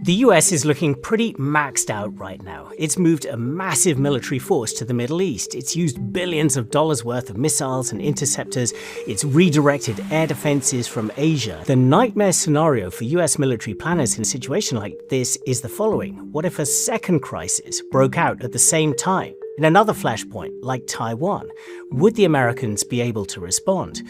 The US is looking pretty maxed out right now. It's moved a massive military force to the Middle East. It's used billions of dollars worth of missiles and interceptors. It's redirected air defenses from Asia. The nightmare scenario for US military planners in a situation like this is the following. What if a second crisis broke out at the same time? In another flashpoint, like Taiwan, would the Americans be able to respond?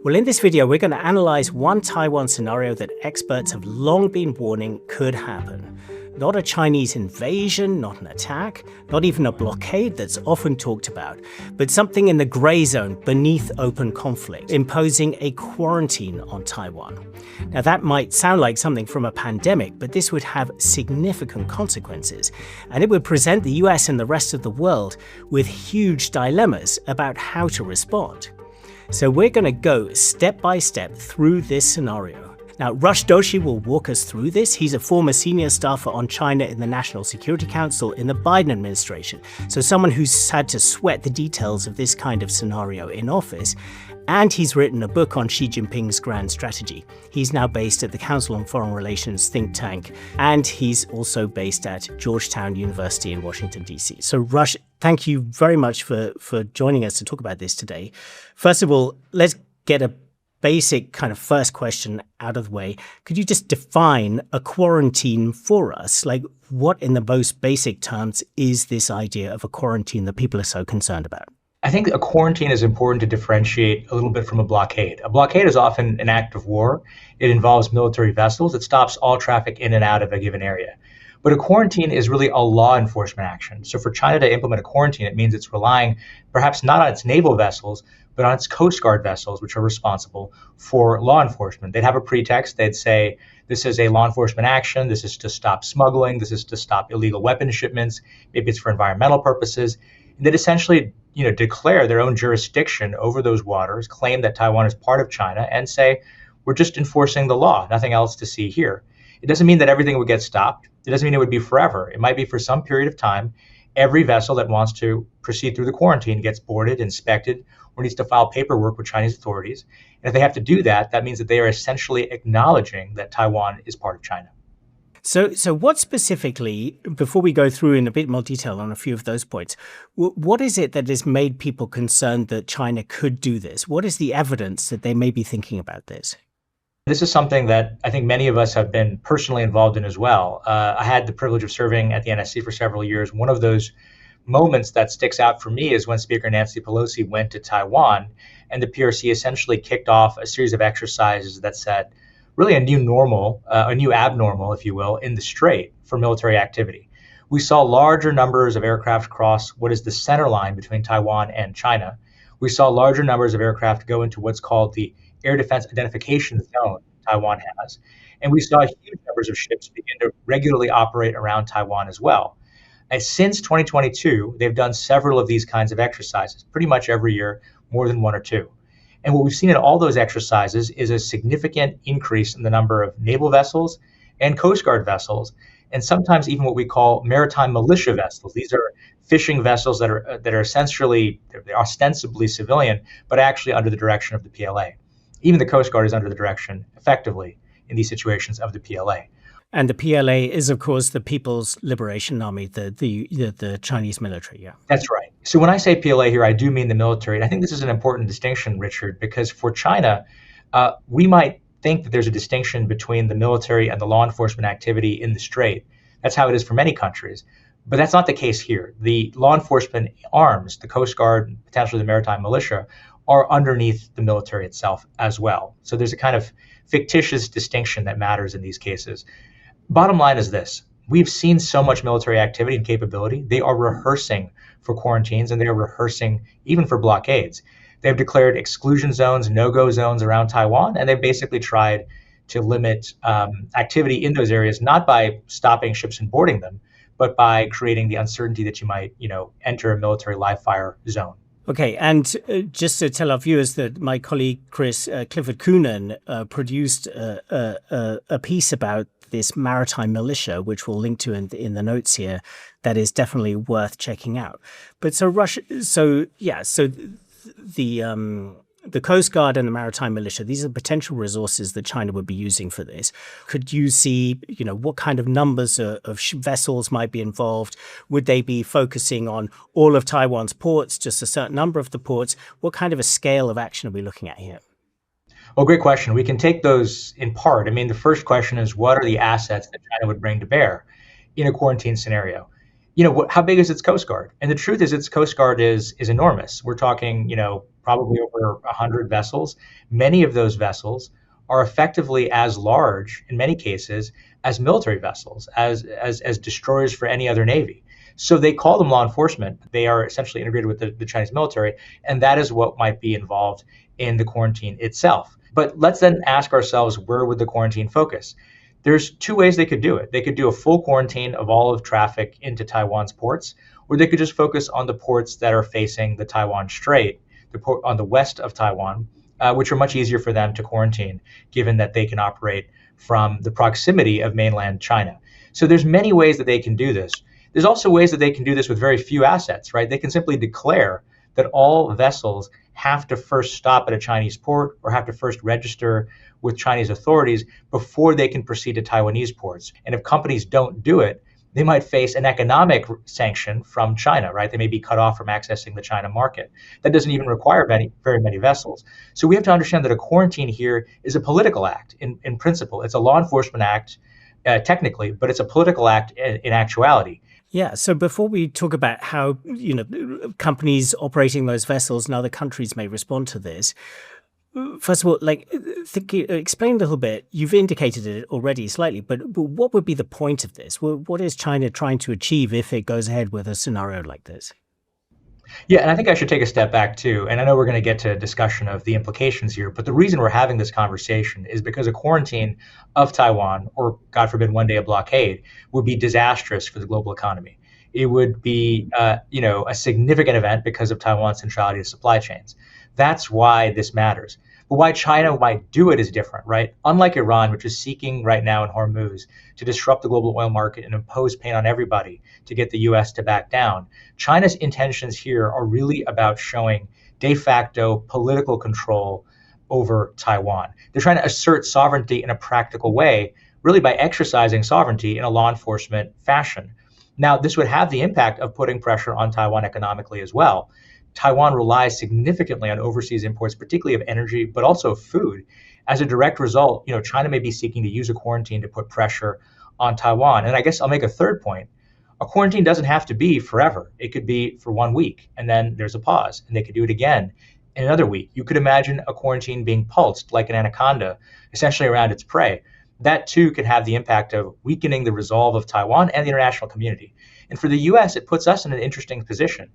Well, in this video, we're going to analyze one Taiwan scenario that experts have long been warning could happen. Not a Chinese invasion, not an attack, not even a blockade that's often talked about, but something in the gray zone beneath open conflict, imposing a quarantine on Taiwan. Now, that might sound like something from a pandemic, but this would have significant consequences, and it would present the US and the rest of the world with huge dilemmas about how to respond. So we're going to go step by step through this scenario. Now, Rush Doshi will walk us through this. He's a former senior staffer on China in the National Security Council in the Biden administration, so someone who's had to sweat the details of this kind of scenario in office. And he's written a book on Xi Jinping's grand strategy. He's now based at the Council on Foreign Relations think tank, and he's also based at Georgetown University in Washington, D.C. So, Rush, thank you very much for joining us to talk about this today. First of all, let's get a basic kind of first question out of the way. Could you just define a quarantine for us? Like, what in the most basic terms is this idea of a quarantine that people are so concerned about? I think a quarantine is important to differentiate a little bit from a blockade. A blockade is often an act of war. It involves military vessels. It stops all traffic in and out of a given area. But a quarantine is really a law enforcement action. So for China to implement a quarantine, it means it's relying perhaps not on its naval vessels, but on its Coast Guard vessels, which are responsible for law enforcement. They'd have a pretext. They'd say, this is a law enforcement action. This is to stop smuggling. This is to stop illegal weapons shipments. Maybe it's for environmental purposes. And they'd essentially declare their own jurisdiction over those waters, claim that Taiwan is part of China, and say, we're just enforcing the law, nothing else to see here. It doesn't mean that everything would get stopped. It doesn't mean it would be forever. It might be for some period of time. Every vessel that wants to proceed through the quarantine gets boarded, inspected, or needs to file paperwork with Chinese authorities. And if they have to do that, that means that they are essentially acknowledging that Taiwan is part of China. So what specifically, before we go through in a bit more detail on a few of those points, what is it that has made people concerned that China could do this? What is the evidence that they may be thinking about this? This is something that I think many of us have been personally involved in as well. I had the privilege of serving at the NSC for several years. One of those moments that sticks out for me is when Speaker Nancy Pelosi went to Taiwan, and the PRC essentially kicked off a series of exercises that set really a new normal, a new abnormal, if you will, in the Strait for military activity. We saw larger numbers of aircraft cross what is the center line between Taiwan and China. We saw larger numbers of aircraft go into what's called the air defense identification zone Taiwan has. And we saw huge numbers of ships begin to regularly operate around Taiwan as well. And since 2022, they've done several of these kinds of exercises, pretty much every year, more than one or two. And what we've seen in all those exercises is a significant increase in the number of naval vessels and Coast Guard vessels, and sometimes even what we call maritime militia vessels. These are fishing vessels that are essentially, they're ostensibly civilian, but actually under the direction of the PLA. Even the Coast Guard is under the direction, effectively, in these situations, of the PLA. And the PLA is, of course, the People's Liberation Army, the Chinese military, yeah. That's right. So when I say PLA here, I do mean the military. And I think this is an important distinction, Richard, because for China, we might think that there's a distinction between the military and the law enforcement activity in the Strait. That's how it is for many countries. But that's not the case here. The law enforcement arms, the Coast Guard, potentially the maritime militia, are underneath the military itself as well. So there's a kind of fictitious distinction that matters in these cases. Bottom line is this. We've seen so much military activity and capability. They are rehearsing for quarantines, and they are rehearsing even for blockades. They've declared exclusion zones, no-go zones around Taiwan, and they've basically tried to limit activity in those areas, not by stopping ships and boarding them, but by creating the uncertainty that you might, enter a military live fire zone. Okay, and just to tell our viewers that my colleague Clifford Coonan produced a piece about this maritime militia, which we'll link to in the notes here, that is definitely worth checking out. But so Russia, the the Coast Guard and the maritime militia, these are potential resources that China would be using for this. Could you see, what kind of numbers of vessels might be involved? Would they be focusing on all of Taiwan's ports, just a certain number of the ports? What kind of a scale of action are we looking at here? Well, great question. We can take those in part. I mean, the first question is, what are the assets that China would bring to bear in a quarantine scenario? How big is its Coast Guard? And the truth is, its Coast Guard is enormous. We're talking, probably over 100 vessels. Many of those vessels are effectively as large, in many cases, as military vessels, as destroyers for any other navy. So they call them law enforcement. They are essentially integrated with the Chinese military, and that is what might be involved in the quarantine itself. But let's then ask ourselves, where would the quarantine focus? There's two ways they could do it. They could do a full quarantine of all of traffic into Taiwan's ports, or they could just focus on the ports that are facing the Taiwan Strait, the port on the west of Taiwan, which are much easier for them to quarantine, given that they can operate from the proximity of mainland China. So there's many ways that they can do this. There's also ways that they can do this with very few assets, right? They can simply declare that all vessels have to first stop at a Chinese port or have to first register with Chinese authorities before they can proceed to Taiwanese ports. And if companies don't do it, they might face an economic sanction from China, right? They may be cut off from accessing the China market. That doesn't even require very many vessels. So we have to understand that a quarantine here is a political act in principle. It's a law enforcement act technically, but it's a political act in actuality. Yeah. So before we talk about how, companies operating those vessels and other countries may respond to this, first of all, explain a little bit. You've indicated it already slightly, but what would be the point of this? What is China trying to achieve if it goes ahead with a scenario like this? Yeah, and I think I should take a step back too. And I know we're going to get to a discussion of the implications here, but the reason we're having this conversation is because a quarantine of Taiwan, or God forbid, one day a blockade, would be disastrous for the global economy. It would be, a significant event because of Taiwan's centrality to supply chains. That's why this matters. But why China might do it is different, right? Unlike Iran, which is seeking right now in Hormuz to disrupt the global oil market and impose pain on everybody to get the U.S. to back down, China's intentions here are really about showing de facto political control over Taiwan. They're trying to assert sovereignty in a practical way, really by exercising sovereignty in a law enforcement fashion. Now, this would have the impact of putting pressure on Taiwan economically as well. Taiwan relies significantly on overseas imports, particularly of energy, but also food. As a direct result, China may be seeking to use a quarantine to put pressure on Taiwan. And I guess I'll make a third point. A quarantine doesn't have to be forever. It could be for 1 week, and then there's a pause, and they could do it again in another week. You could imagine a quarantine being pulsed like an anaconda, essentially around its prey. That too could have the impact of weakening the resolve of Taiwan and the international community. And for the U.S., it puts us in an interesting position.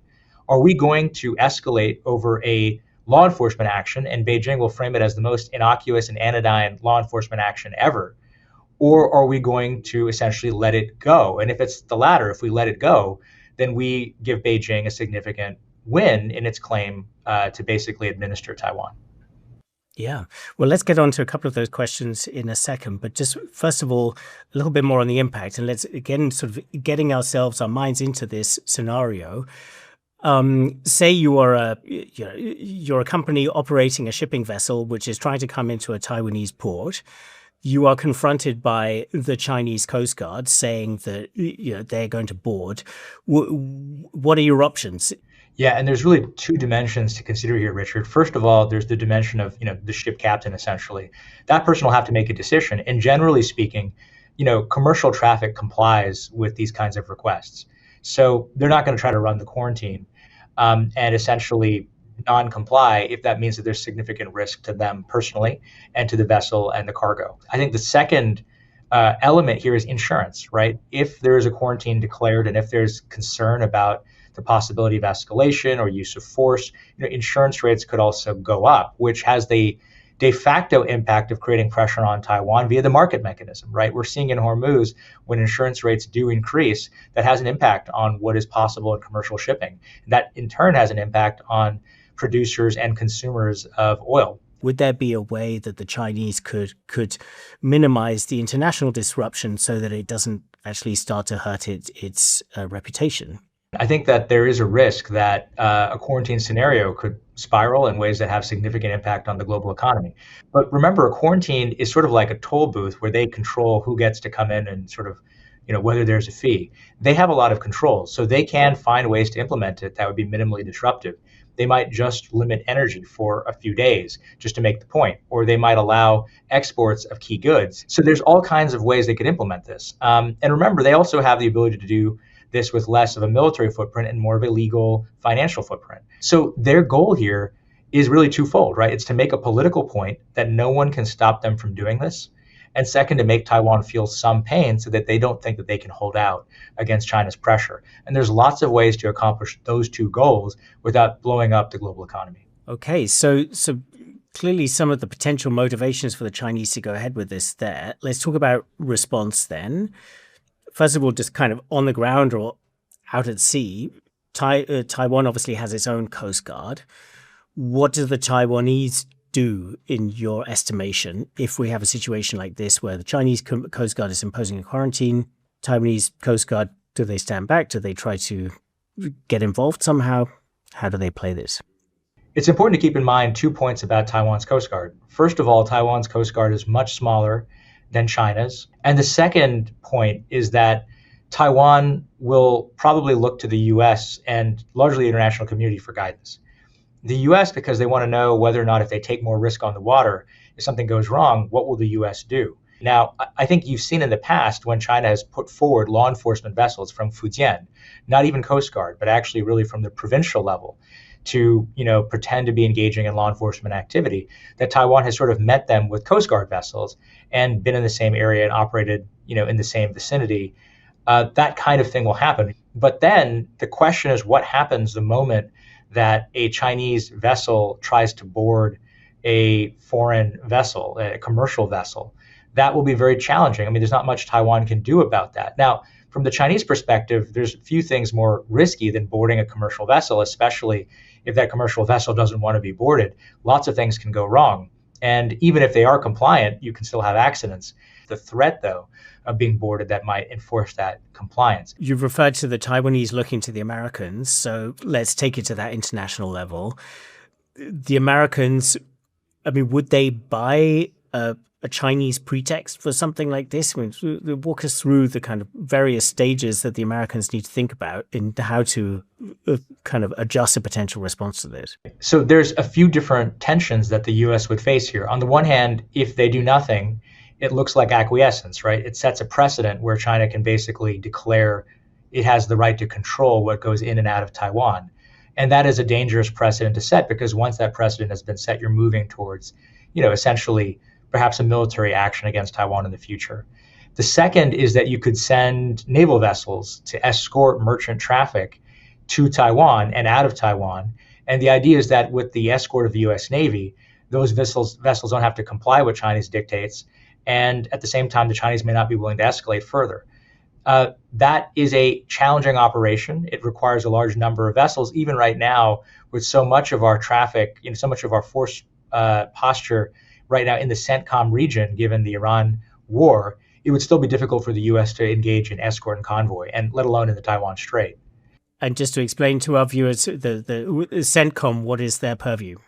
Are we going to escalate over a law enforcement action, and Beijing will frame it as the most innocuous and anodyne law enforcement action ever? Or are we going to essentially let it go? And if it's the latter, if we let it go, then we give Beijing a significant win in its claim to basically administer Taiwan. Yeah. Well, let's get on to a couple of those questions in a second. But just first of all, a little bit more on the impact. And let's, again, sort of getting our minds into this scenario. Say you're a company operating a shipping vessel which is trying to come into a Taiwanese port. You are confronted by the Chinese Coast Guard saying that they're going to board. What are your options? Yeah, and there's really two dimensions to consider here, Richard. First of all, there's the dimension of the ship captain. Essentially, that person will have to make a decision. And generally speaking, commercial traffic complies with these kinds of requests. So they're not going to try to run the quarantine and essentially non-comply if that means that there's significant risk to them personally and to the vessel and the cargo. I think the second element here is insurance, right? If there is a quarantine declared and if there's concern about the possibility of escalation or use of force, insurance rates could also go up, which has the de facto impact of creating pressure on Taiwan via the market mechanism, right? We're seeing in Hormuz, when insurance rates do increase, that has an impact on what is possible in commercial shipping. That in turn has an impact on producers and consumers of oil. Would there be a way that the Chinese could minimize the international disruption so that it doesn't actually start to hurt its reputation? I think that there is a risk that a quarantine scenario could spiral in ways that have significant impact on the global economy. But remember, a quarantine is sort of like a toll booth where they control who gets to come in and sort of, whether there's a fee. They have a lot of control, so they can find ways to implement it that would be minimally disruptive. They might just limit energy for a few days just to make the point, or they might allow exports of key goods. So there's all kinds of ways they could implement this. And remember, they also have the ability to do this with less of a military footprint and more of a legal financial footprint. So their goal here is really twofold, right? It's to make a political point that no one can stop them from doing this. And second, to make Taiwan feel some pain so that they don't think that they can hold out against China's pressure. And there's lots of ways to accomplish those two goals without blowing up the global economy. Okay, so clearly some of the potential motivations for the Chinese to go ahead with this there. Let's talk about response then. First of all, just kind of on the ground or out at sea, Taiwan obviously has its own Coast Guard. What do the Taiwanese do, in your estimation, if we have a situation like this where the Chinese Coast Guard is imposing a quarantine? Taiwanese Coast Guard, do they stand back? Do they try to get involved somehow? How do they play this? It's important to keep in mind 2 points about Taiwan's Coast Guard. First of all, Taiwan's Coast Guard is much smaller than China's. And the second point is that Taiwan will probably look to the US and largely the international community for guidance. The US, because they want to know whether or not if they take more risk on the water, if something goes wrong, what will the US do? Now, I think you've seen in the past when China has put forward law enforcement vessels from Fujian, not even Coast Guard, but actually really from the provincial level, to pretend to be engaging in law enforcement activity, that Taiwan has sort of met them with Coast Guard vessels and been in the same area and operated in the same vicinity. That kind of thing will happen. But then the question is, what happens the moment that a Chinese vessel tries to board a foreign vessel, a commercial vessel? That will be very challenging. I mean, there's not much Taiwan can do about that. Now, from the Chinese perspective, there's a few things more risky than boarding a commercial vessel, especially if that commercial vessel doesn't want to be boarded. Lots of things can go wrong. And even if they are compliant, you can still have accidents. The threat, though, of being boarded that might enforce that compliance. You've referred to the Taiwanese looking to the Americans, so let's take it to that international level. The Americans, I mean, would they buy a Chinese pretext for something like this? I mean, walk us through the kind of various stages that the Americans need to think about in how to kind of adjust a potential response to this. So there's a few different tensions that the U.S. would face here. On the one hand, if they do nothing, it looks like acquiescence, right? It sets a precedent where China can basically declare it has the right to control what goes in and out of Taiwan. And that is a dangerous precedent to set, because once that precedent has been set, you're moving towards, essentially perhaps a military action against Taiwan in the future. The second is that you could send naval vessels to escort merchant traffic to Taiwan and out of Taiwan. And the idea is that with the escort of the U.S. Navy, those vessels don't have to comply with Chinese dictates. And at the same time, the Chinese may not be willing to escalate further. That is a challenging operation. It requires a large number of vessels. Even right now, with so much of our traffic, so much of our force posture right now in the CENTCOM region, given the Iran war, it would still be difficult for the U.S. to engage in escort and convoy, and let alone in the Taiwan Strait. And just to explain to our viewers, the CENTCOM, what is their purview?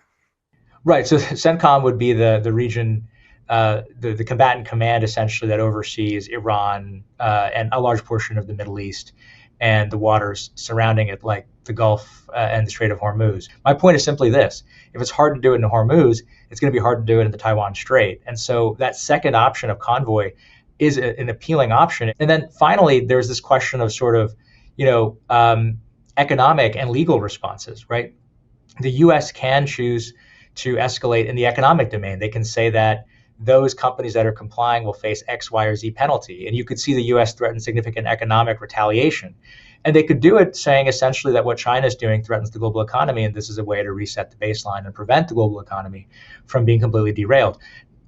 Right. So CENTCOM would be the region, the combatant command essentially that oversees Iran and a large portion of the Middle East and the waters surrounding it, like the Gulf and the Strait of Hormuz. My point is simply this: if it's hard to do it in Hormuz, it's going to be hard to do it in the Taiwan Strait. And so that second option of convoy is an appealing option. And then finally, there's this question of sort of, economic and legal responses, right? The U.S. can choose to escalate in the economic domain. They can say that those companies that are complying will face X, Y, or Z penalty. And you could see the U.S. threaten significant economic retaliation. And they could do it saying essentially that what China is doing threatens the global economy, and this is a way to reset the baseline and prevent the global economy from being completely derailed.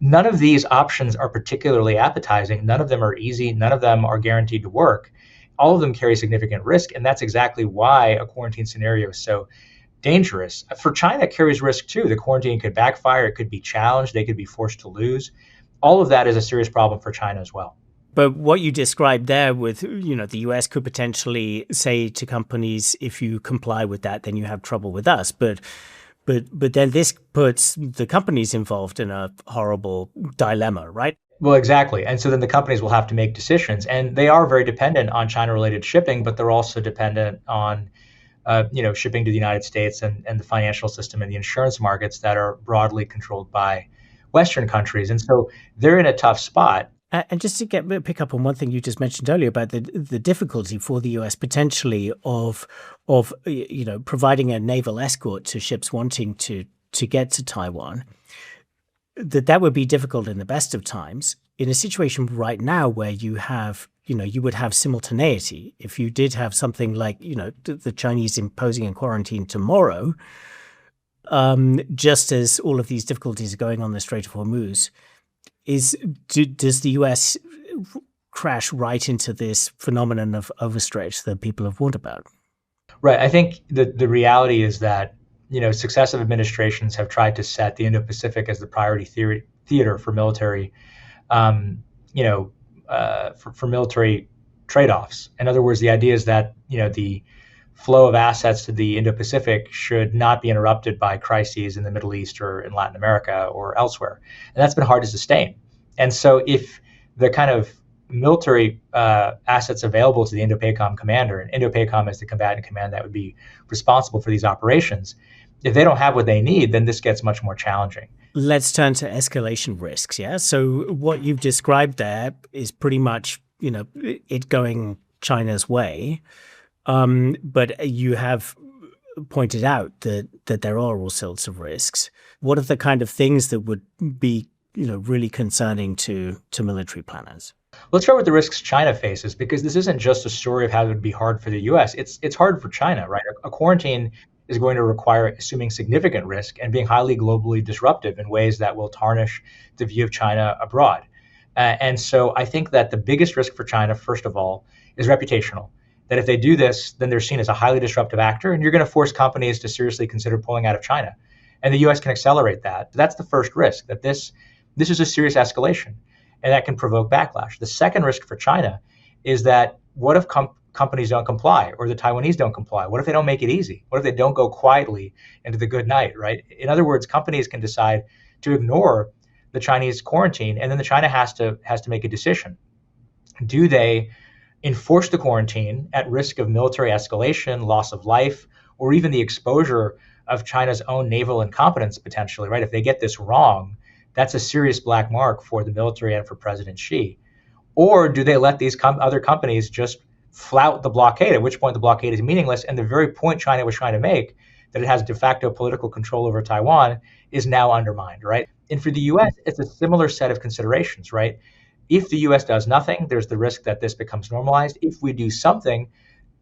None of these options are particularly appetizing. None of them are easy. None of them are guaranteed to work. All of them carry significant risk, and that's exactly why a quarantine scenario is so dangerous. For China, it carries risk too. The quarantine could backfire. It could be challenged. They could be forced to lose. All of that is a serious problem for China as well. But what you described there with, the US could potentially say to companies, if you comply with that, then you have trouble with us. But then this puts the companies involved in a horrible dilemma, right? Well, exactly. And so then the companies will have to make decisions, and they are very dependent on China-related shipping, but they're also dependent on, shipping to the United States and the financial system and the insurance markets that are broadly controlled by Western countries. And so they're in a tough spot. And just to pick up on one thing you just mentioned earlier about the difficulty for the US potentially of providing a naval escort to ships wanting to get to Taiwan, that would be difficult in the best of times. In a situation right now where you have, you would have simultaneity. If you did have something like, the Chinese imposing a quarantine tomorrow, just as all of these difficulties are going on the Strait of Hormuz, does the US crash right into this phenomenon of overstretch that people have warned about? Right. I think the reality is that, successive administrations have tried to set the Indo-Pacific as the priority theater for military, for military trade-offs. In other words, the idea is that, the flow of assets to the Indo-Pacific should not be interrupted by crises in the Middle East or in Latin America or elsewhere. And that's been hard to sustain. And so if the kind of military assets available to the Indo-PACOM commander, and Indo-PACOM is the combatant command that would be responsible for these operations, if they don't have what they need, then this gets much more challenging. Let's turn to escalation risks, yeah? So what you've described there is pretty much, it going China's way. But you have pointed out that there are all sorts of risks. What are the kind of things that would be, really concerning to military planners? Let's start with the risks China faces, because this isn't just a story of how it would be hard for the US. It's hard for China, right? A quarantine is going to require assuming significant risk and being highly globally disruptive in ways that will tarnish the view of China abroad. And so I think that the biggest risk for China, first of all, is reputational. That if they do this, then they're seen as a highly disruptive actor, and you're going to force companies to seriously consider pulling out of China. And the US can accelerate that. That's the first risk, that this is a serious escalation, and that can provoke backlash. The second risk for China is that what if companies don't comply, or the Taiwanese don't comply? What if they don't make it easy? What if they don't go quietly into the good night, right? In other words, companies can decide to ignore the Chinese quarantine, and then the China has to make a decision. Do they enforce the quarantine at risk of military escalation, loss of life, or even the exposure of China's own naval incompetence potentially, right? If they get this wrong, that's a serious black mark for the military and for President Xi. Or do they let these other companies just flout the blockade, at which point the blockade is meaningless, and the very point China was trying to make, that it has de facto political control over Taiwan, is now undermined, right? And for the US, it's a similar set of considerations, right? If the US does nothing, there's the risk that this becomes normalized. If we do something,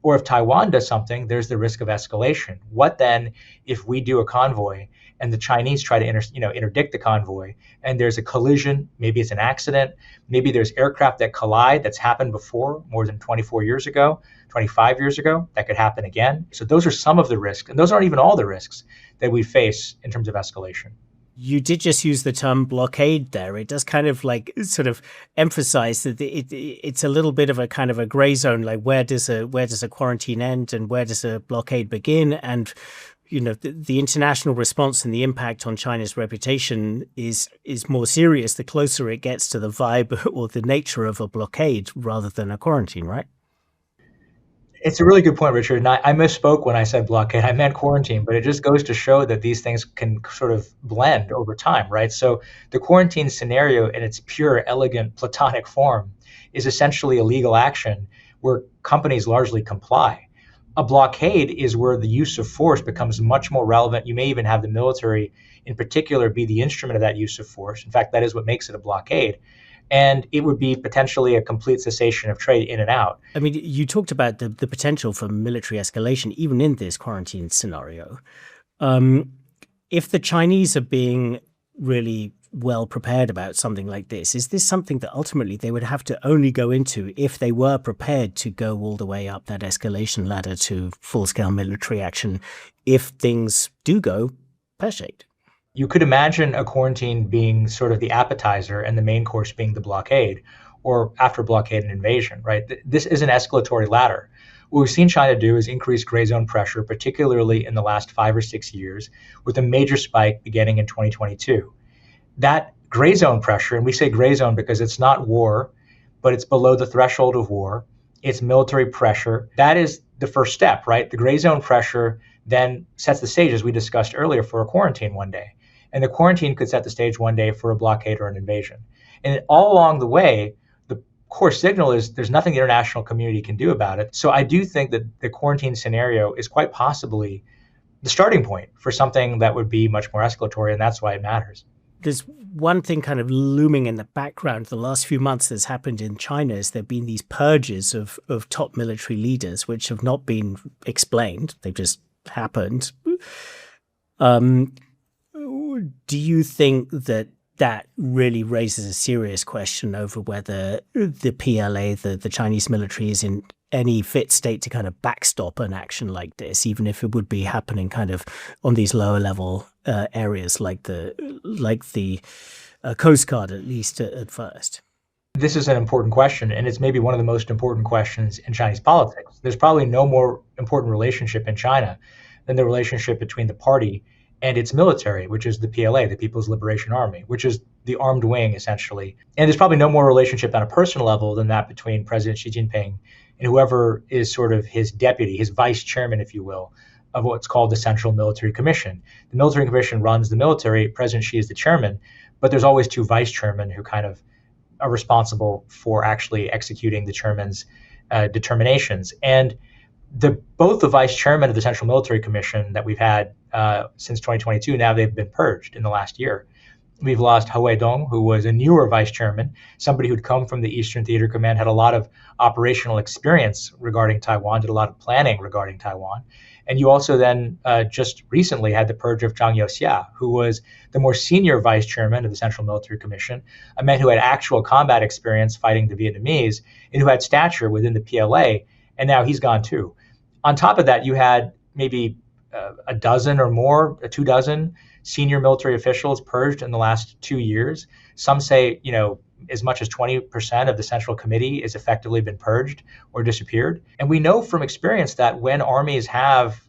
or if Taiwan does something, there's the risk of escalation. What then if we do a convoy and the Chinese try to interdict the convoy, and there's a collision? Maybe it's an accident. Maybe there's aircraft that collide. That's happened before, more than 24 years ago, 25 years ago. That could happen again. So those are some of the risks, and those aren't even all the risks that we face in terms of escalation. You did just use the term blockade there. It does kind of like sort of emphasize that it's a little bit of a kind of a gray zone. Like where does a quarantine end and where does a blockade begin? And the international response and the impact on China's reputation is more serious the closer it gets to the vibe or the nature of a blockade rather than a quarantine, right? It's a really good point, Richard. And I misspoke when I said blockade. I meant quarantine, but it just goes to show that these things can sort of blend over time, right? So the quarantine scenario in its pure, elegant, platonic form is essentially a legal action where companies largely comply. A blockade is where the use of force becomes much more relevant. You may even have the military in particular be the instrument of that use of force. In fact, that is what makes it a blockade. And it would be potentially a complete cessation of trade in and out. I mean, you talked about the potential for military escalation, even in this quarantine scenario. If the Chinese are being really well prepared about something like this, is this something that ultimately they would have to only go into if they were prepared to go all the way up that escalation ladder to full-scale military action if things do go pear-shaped? You could imagine a quarantine being sort of the appetizer and the main course being the blockade. or after blockade and invasion, right? This is an escalatory ladder. What we've seen China do is increase gray zone pressure, particularly in the last 5 or 6 years, with a major spike beginning in 2022. That gray zone pressure, and we say gray zone because it's not war, but it's below the threshold of war, it's military pressure. That is the first step, right? The gray zone pressure then sets the stage, as we discussed earlier, for a quarantine one day. And the quarantine could set the stage one day for a blockade or an invasion. And all along the way, the core signal is there's nothing the international community can do about it. So I do think that the quarantine scenario is quite possibly the starting point for something that would be much more escalatory, and that's why it matters. There's one thing kind of looming in the background the last few months that's happened in China is there have been these purges of top military leaders, which have not been explained. They've just happened. Do you think that that really raises a serious question over whether the PLA, the Chinese military, is in any fit state to kind of backstop an action like this, even if it would be happening kind of on these lower level areas like the Coast Guard, at least at first? This is an important question, and it's maybe one of the most important questions in Chinese politics. There's probably no more important relationship in China than the relationship between the party and its military, which is the PLA, the People's Liberation Army, which is the armed wing, essentially. And there's probably no more relationship on a personal level than that between President Xi Jinping and whoever is sort of his deputy, his vice chairman, if you will, of what's called the Central Military Commission. The Military Commission runs the military. President Xi is the chairman, but there's always two vice chairmen who kind of are responsible for actually executing the chairman's determinations. And both the vice chairman of the Central Military Commission that we've had since 2022, now they've been purged in the last year. We've lost He Weidong, who was a newer vice chairman, somebody who'd come from the Eastern Theater Command, had a lot of operational experience regarding Taiwan, did a lot of planning regarding Taiwan. And you also then just recently had the purge of Zhang Youxia, who was the more senior vice chairman of the Central Military Commission, a man who had actual combat experience fighting the Vietnamese and who had stature within the PLA, and now he's gone too. On top of that, you had maybe a dozen or more, 24 senior military officials purged in the last 2 years. Some say, as much as 20% of the Central Committee has effectively been purged or disappeared. And we know from experience that when armies have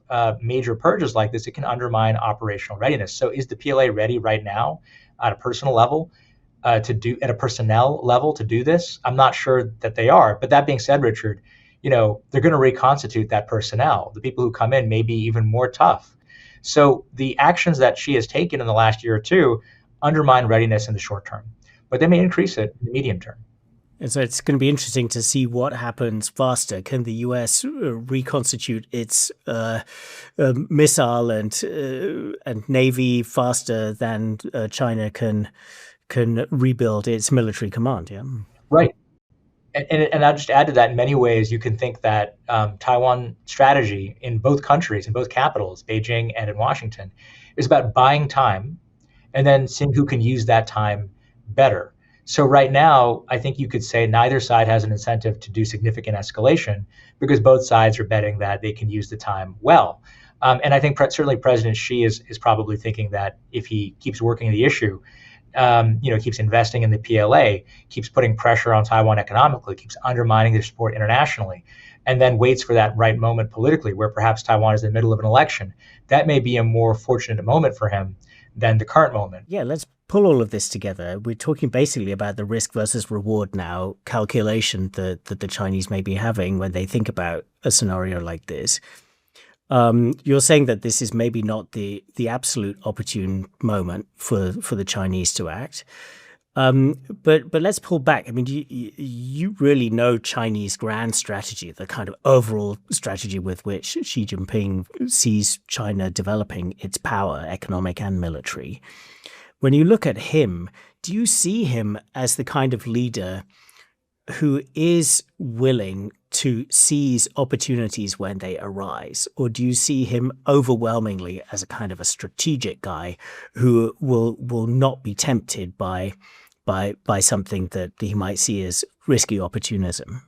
major purges like this, it can undermine operational readiness. So is the PLA ready right now at a personal level at a personnel level to do this? I'm not sure that they are. But that being said, Richard, they're going to reconstitute that personnel. The people who come in may be even more tough. So the actions that Xi has taken in the last year or two undermine readiness in the short term, but they may increase it in the medium term. And so it's going to be interesting to see what happens faster. Can the US reconstitute its missile and navy faster than China can rebuild its military command? Yeah, right. And I'll just add to that, in many ways, you can think that Taiwan strategy in both countries, in both capitals, Beijing and in Washington, is about buying time and then seeing who can use that time better. So right now, I think you could say neither side has an incentive to do significant escalation because both sides are betting that they can use the time well. And I think certainly President Xi is probably thinking that if he keeps working the issue, keeps investing in the PLA, keeps putting pressure on Taiwan economically, keeps undermining their support internationally, and then waits for that right moment politically where perhaps Taiwan is in the middle of an election, that may be a more fortunate moment for him than the current moment. Yeah, let's pull all of this together. We're talking basically about the risk versus reward now calculation that the Chinese may be having when they think about a scenario like this. You're saying that this is maybe not the absolute opportune moment for the Chinese to act. But let's pull back. I mean, you really know Chinese grand strategy, the kind of overall strategy with which Xi Jinping sees China developing its power, economic and military. When you look at him, do you see him as the kind of leader who is willing to seize opportunities when they arise? Or do you see him overwhelmingly as a kind of a strategic guy who will not be tempted by something that he might see as risky opportunism?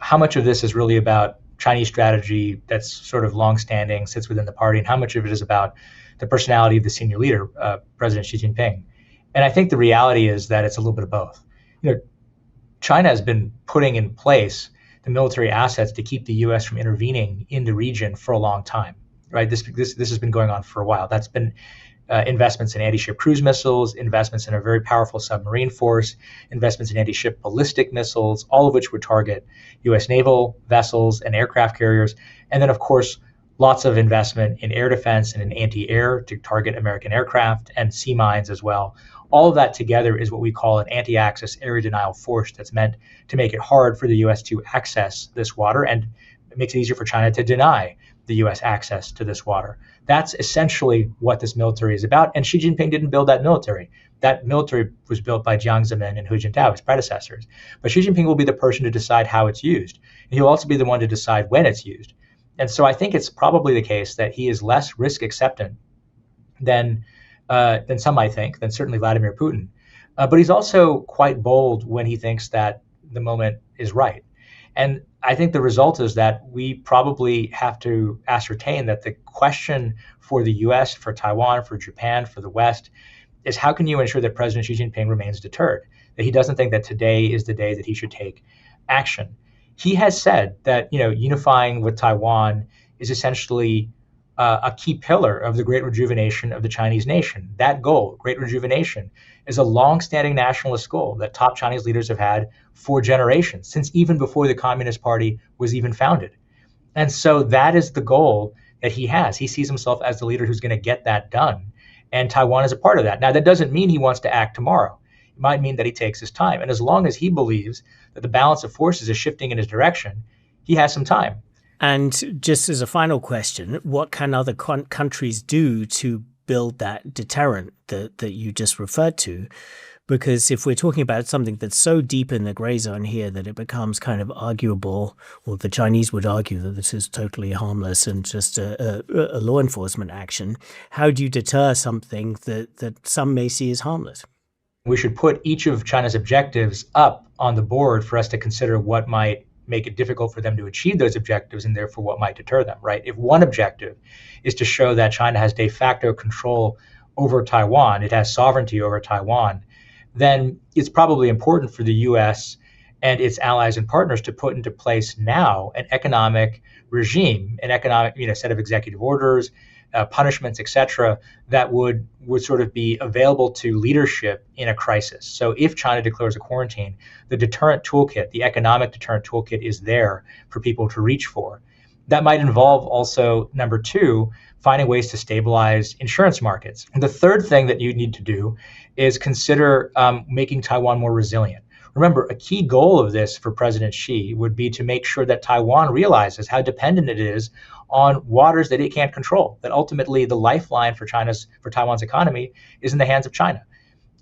How much of this is really about Chinese strategy that's sort of longstanding, sits within the party, and how much of it is about the personality of the senior leader, President Xi Jinping? And I think the reality is that it's a little bit of both. China has been putting in place the military assets to keep the U.S. from intervening in the region for a long time, right? This has been going on for a while. That's been investments in anti-ship cruise missiles, investments in a very powerful submarine force, investments in anti-ship ballistic missiles, all of which would target U.S. naval vessels and aircraft carriers. And then, of course, lots of investment in air defense and in anti-air to target American aircraft and sea mines as well. All of that together is what we call an anti-access area denial force that's meant to make it hard for the U.S. to access this water, and it makes it easier for China to deny the U.S. access to this water. That's essentially what this military is about. And Xi Jinping didn't build that military. That military was built by Jiang Zemin and Hu Jintao, his predecessors. But Xi Jinping will be the person to decide how it's used. And he'll also be the one to decide when it's used. And so I think it's probably the case that he is less risk acceptant than some might think, than certainly Vladimir Putin. But he's also quite bold when he thinks that the moment is right. And I think the result is that we probably have to ascertain that the question for the US, for Taiwan, for Japan, for the West is how can you ensure that President Xi Jinping remains deterred, that he doesn't think that today is the day that he should take action. He has said that, unifying with Taiwan is essentially a key pillar of the great rejuvenation of the Chinese nation. That goal, great rejuvenation, is a long-standing nationalist goal that top Chinese leaders have had for generations, since even before the Communist Party was even founded. And so that is the goal that he has. He sees himself as the leader who's going to get that done. And Taiwan is a part of that. Now, that doesn't mean he wants to act tomorrow. It might mean that he takes his time. And as long as he believes that the balance of forces is shifting in his direction, he has some time. And just as a final question, what can other countries do to build that deterrent that you just referred to? Because if we're talking about something that's so deep in the gray zone here that it becomes kind of arguable, or the Chinese would argue that this is totally harmless and just a law enforcement action, how do you deter something that some may see as harmless? We should put each of China's objectives up on the board for us to consider what might make it difficult for them to achieve those objectives and therefore what might deter them, right? If one objective is to show that China has de facto control over Taiwan, it has sovereignty over Taiwan, then it's probably important for the U.S. and its allies and partners to put into place now an economic regime, an economic set of executive orders, punishments, et cetera, that would sort of be available to leadership in a crisis. So if China declares a quarantine, the deterrent toolkit, the economic deterrent toolkit is there for people to reach for. That might involve also, number two, finding ways to stabilize insurance markets. And the third thing that you need to do is consider making Taiwan more resilient. Remember, a key goal of this for President Xi would be to make sure that Taiwan realizes how dependent it is on waters that it can't control, that ultimately the lifeline for Taiwan's economy is in the hands of China.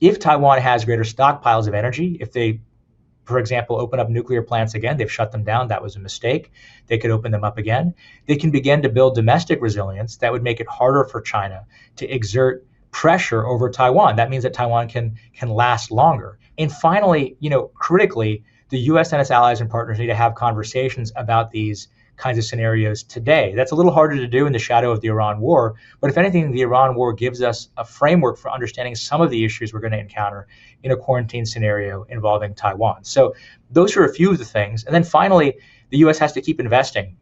If Taiwan has greater stockpiles of energy, if they, for example, open up nuclear plants again, they've shut them down, that was a mistake, they could open them up again, they can begin to build domestic resilience that would make it harder for China to exert pressure over Taiwan. That means that Taiwan can last longer. And finally, critically, the U.S. and its allies and partners need to have conversations about these kinds of scenarios today. That's a little harder to do in the shadow of the Iran war, but if anything, the Iran war gives us a framework for understanding some of the issues we're going to encounter in a quarantine scenario involving Taiwan. So those are a few of the things. And then finally, the U.S. has to keep investing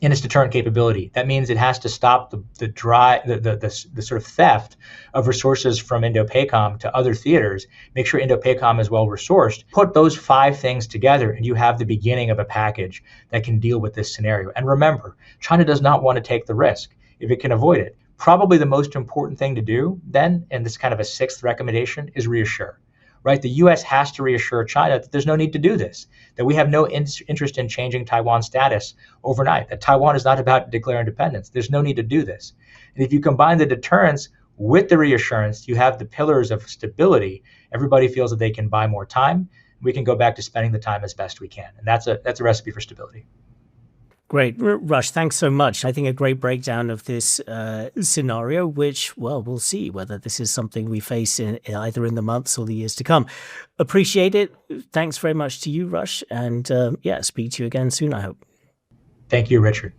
in its deterrent capability. That means it has to stop the sort of theft of resources from Indo-Pacom to other theaters, make sure Indo-Pacom is well resourced. Put those 5 things together and you have the beginning of a package that can deal with this scenario. And remember, China does not want to take the risk if it can avoid it. Probably the most important thing to do then, and this is kind of a 6th recommendation, is reassure. Right? The U.S. has to reassure China that there's no need to do this, that we have no interest in changing Taiwan's status overnight, that Taiwan is not about to declare independence. There's no need to do this. And if you combine the deterrence with the reassurance, you have the pillars of stability. Everybody feels that they can buy more time. We can go back to spending the time as best we can. And that's a recipe for stability. Great. Rush, thanks so much. I think a great breakdown of this scenario, which, well, we'll see whether this is something we face either in the months or the years to come. Appreciate it. Thanks very much to you, Rush. And speak to you again soon, I hope. Thank you, Richard.